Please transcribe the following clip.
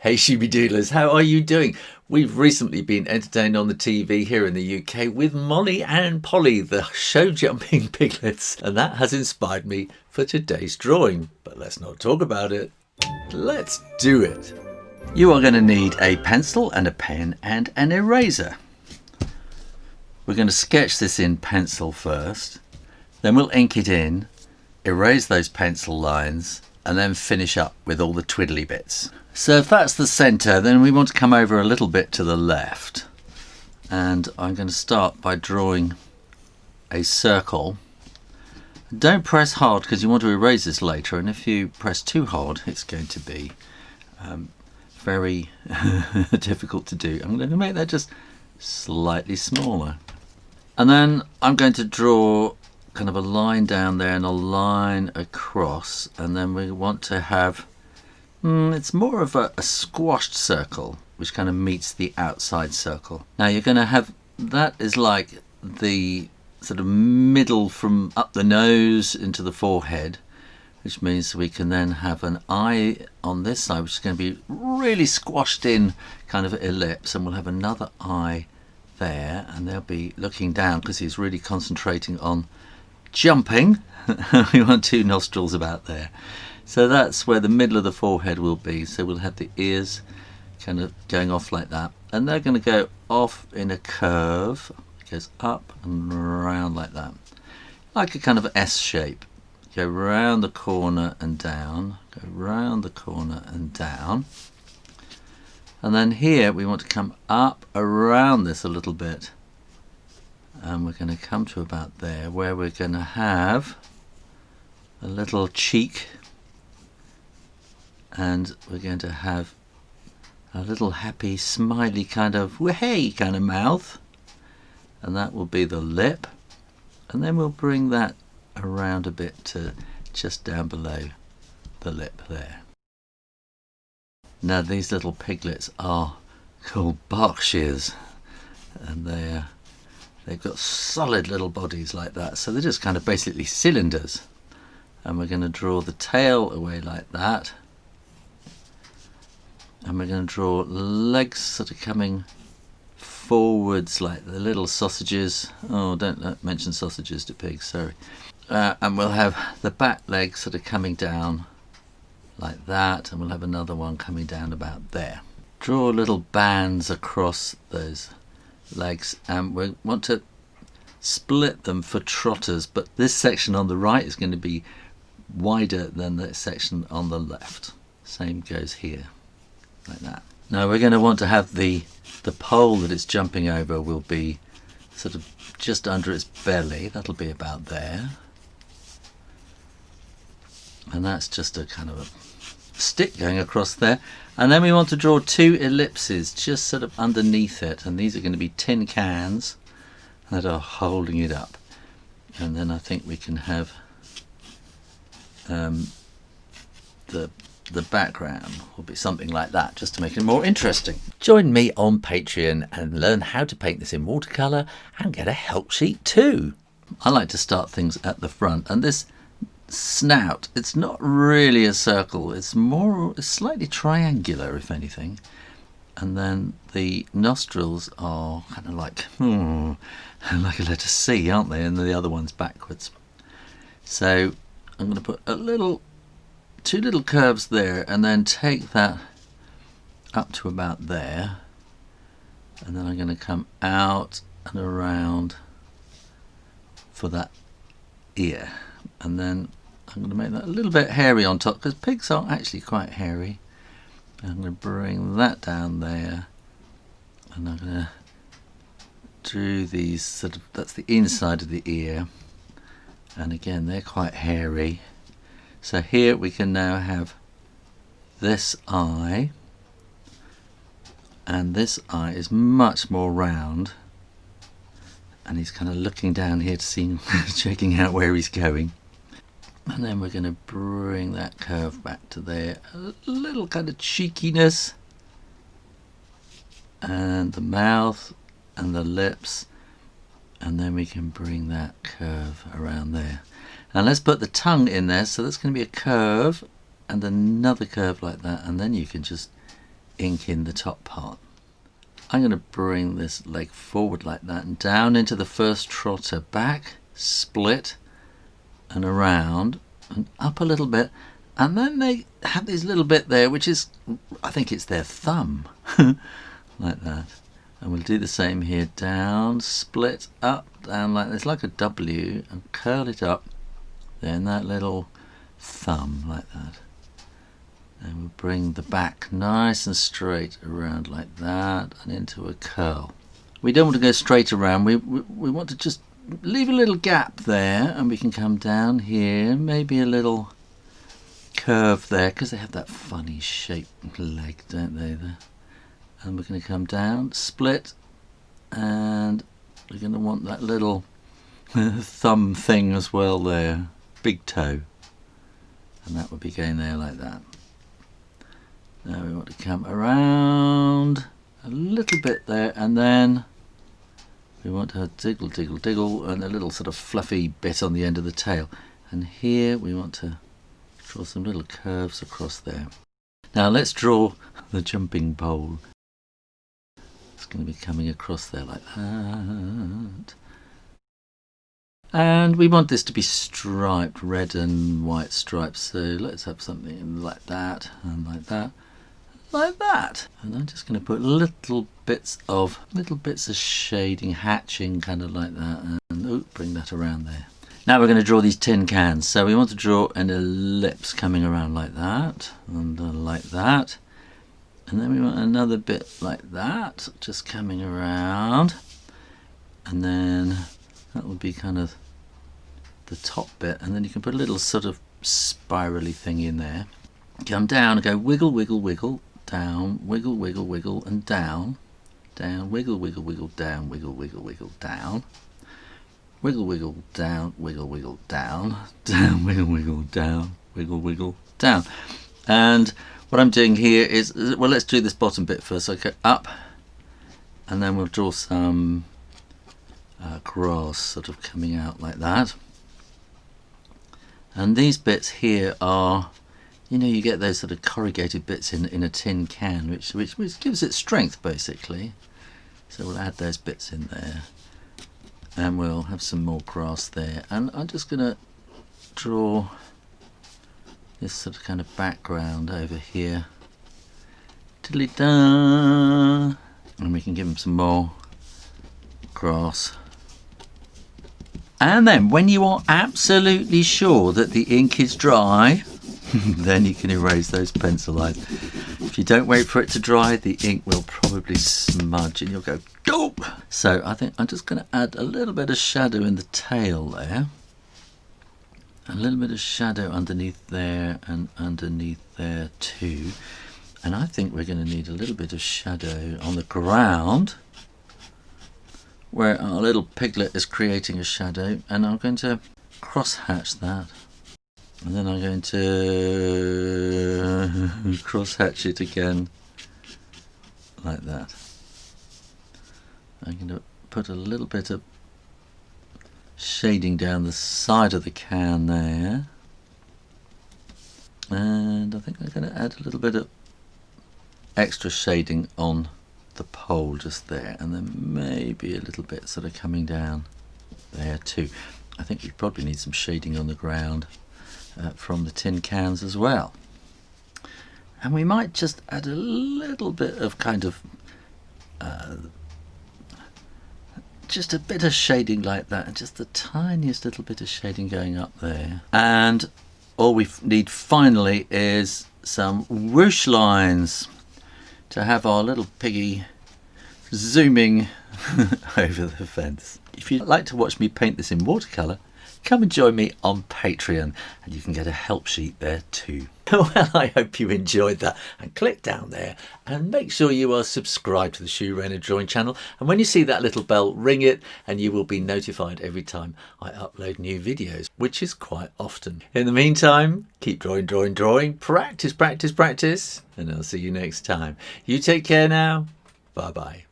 Hey Shooby-Doodlers, how are you doing? We've recently been entertained on the TV here in the UK with Molly and Polly, the show-jumping piglets, and that has inspired me for today's drawing. But let's not talk about it. Let's do it. You are going to need a pencil and a pen and an eraser. We're going to sketch this in pencil first, then we'll ink it in, erase those pencil lines, and then finish up with all the twiddly bits. So if that's the centre, then we want to come over a little bit to the left. And I'm going to start by drawing a circle. Don't press hard because you want to erase this later, and if you press too hard it's going to be very difficult to do. I'm going to make that just slightly smaller. And then I'm going to draw kind of a line down there and a line across, and then we want to have it's more of a squashed circle which kind of meets the outside circle. Now you're going to have that is like the sort of middle from up the nose into the forehead, which means we can then have an eye on this side which is going to be really squashed in kind of ellipse, and we'll have another eye there, and they'll be looking down because he's really concentrating on jumping. We want two nostrils about there. So that's where the middle of the forehead will be. So we'll have the ears kind of going off like that, and they're going to go off in a curve. It goes up and around like that, like a kind of S shape. Go round the corner and down, go round the corner and down. And then here we want to come up around this a little bit, and we're going to come to about there where we're going to have a little cheek, and we're going to have a little happy smiley kind of hey kind of mouth, and that will be the lip, and then we'll bring that around a bit to just down below the lip there. Now these little piglets are called Berkshires, and they've got solid little bodies like that, so they're just kind of basically cylinders. And we're going to draw the tail away like that, and we're going to draw legs sort of coming forwards like the little sausages. Oh, don't mention sausages to pigs, sorry. And we'll have the back leg sort of coming down like that, and we'll have another one coming down about there. Draw little bands across those legs, and we want to split them for trotters, but this section on the right is going to be wider than the section on the left. Same goes here, like that. Now we're going to want to have the pole that it's jumping over will be sort of just under its belly. That'll be about there, and that's just a kind of a stick going across there. And then we want to draw two ellipses just sort of underneath it, and these are going to be tin cans that are holding it up. And then I think we can have the background will be something like that, just to make it more interesting. Join me on Patreon and learn how to paint this in watercolour and get a help sheet too. I like to start things at the front, and this snout, it's not really a circle, it's slightly triangular if anything, and then the nostrils are kind of like like a letter C, aren't they, and the other one's backwards. So I'm going to put two little curves there, and then take that up to about there, and then I'm going to come out and around for that ear, and then I'm going to make that a little bit hairy on top because pigs are actually quite hairy. I'm going to bring that down there, and I'm going to do these sort of, that's the inside of the ear, and again they're quite hairy. So here we can now have this eye, and this eye is much more round, and he's kind of looking down here to see, checking out where he's going. And then we're going to bring that curve back to there, a little kind of cheekiness, and the mouth and the lips, and then we can bring that curve around there. And let's put the tongue in there, so that's going to be a curve and another curve like that, and then you can just ink in the top part. I'm going to bring this leg forward like that and down into the first trotter, back, split and around and up a little bit, and then they have this little bit there which is, I think it's their thumb, like that. And we'll do the same here, down, split, up, down like this, like a W, and curl it up, then that little thumb like that. And we'll bring the back nice and straight around like that and into a curl. We don't want to go straight around, we want to just leave a little gap there, and we can come down here, maybe a little curve there, because they have that funny shaped leg, don't they, there. And we're going to come down, split, and we're going to want that little thumb thing as well there, big toe, and that would be going there like that. Now we want to come around a little bit there, and then we want to diggle, diggle, diggle, and a little sort of fluffy bit on the end of the tail. And here we want to draw some little curves across there. Now let's draw the jumping pole. It's going to be coming across there like that. And we want this to be striped, red and white stripes, so let's have something like that, and like that, like that. And I'm just going to put little bits of shading, hatching, kind of like that, and bring that around there. Now we're going to draw these tin cans, so we want to draw an ellipse coming around like that, and like that. And then we want another bit like that, just coming around, and then that would be kind of the top bit, and then you can put a little sort of spirally thing in there. Come down and go wiggle, wiggle, wiggle, down, wiggle, wiggle, wiggle, and down, down, wiggle, wiggle, wiggle, down, wiggle, wiggle, wiggle, down, wiggle, wiggle, down, wiggle, wiggle, down, down, wiggle, wiggle, down, wiggle, wiggle, down. And what I'm doing here is, well, let's do this bottom bit first. Okay, up, and then we'll draw some grass sort of coming out like that. And these bits here are, you know, you get those sort of corrugated bits in a tin can, which gives it strength basically. So we'll add those bits in there, and we'll have some more grass there. And I'm just going to draw this sort of kind of background over here, diddly-da, and we can give them some more grass. And then when you are absolutely sure that the ink is dry, then you can erase those pencil lines. If you don't wait for it to dry, the ink will probably smudge and you'll go dope. So I think I'm just going to add a little bit of shadow in the tail there, a little bit of shadow underneath there and underneath there too. And I think we're going to need a little bit of shadow on the ground where our little piglet is creating a shadow, and I'm going to cross hatch that, and then I'm going to cross hatch it again like that. I'm going to put a little bit of shading down the side of the can there, and I think I'm going to add a little bit of extra shading on the pole just there, and then maybe a little bit sort of coming down there too. I think we probably need some shading on the ground from the tin cans as well, and we might just add a little bit of kind of just a bit of shading like that, and just the tiniest little bit of shading going up there. And all we need finally is some whoosh lines to have our little piggy zooming over the fence. If you'd like to watch me paint this in watercolour, come and join me on Patreon, and you can get a help sheet there too. Well, I hope you enjoyed that, and click down there and make sure you are subscribed to the Shoo Rayner drawing channel, and when you see that little bell, ring it and you will be notified every time I upload new videos, which is quite often. In the meantime, keep drawing, drawing, drawing, practice, practice, practice, and I'll see you next time. You take care now. Bye bye.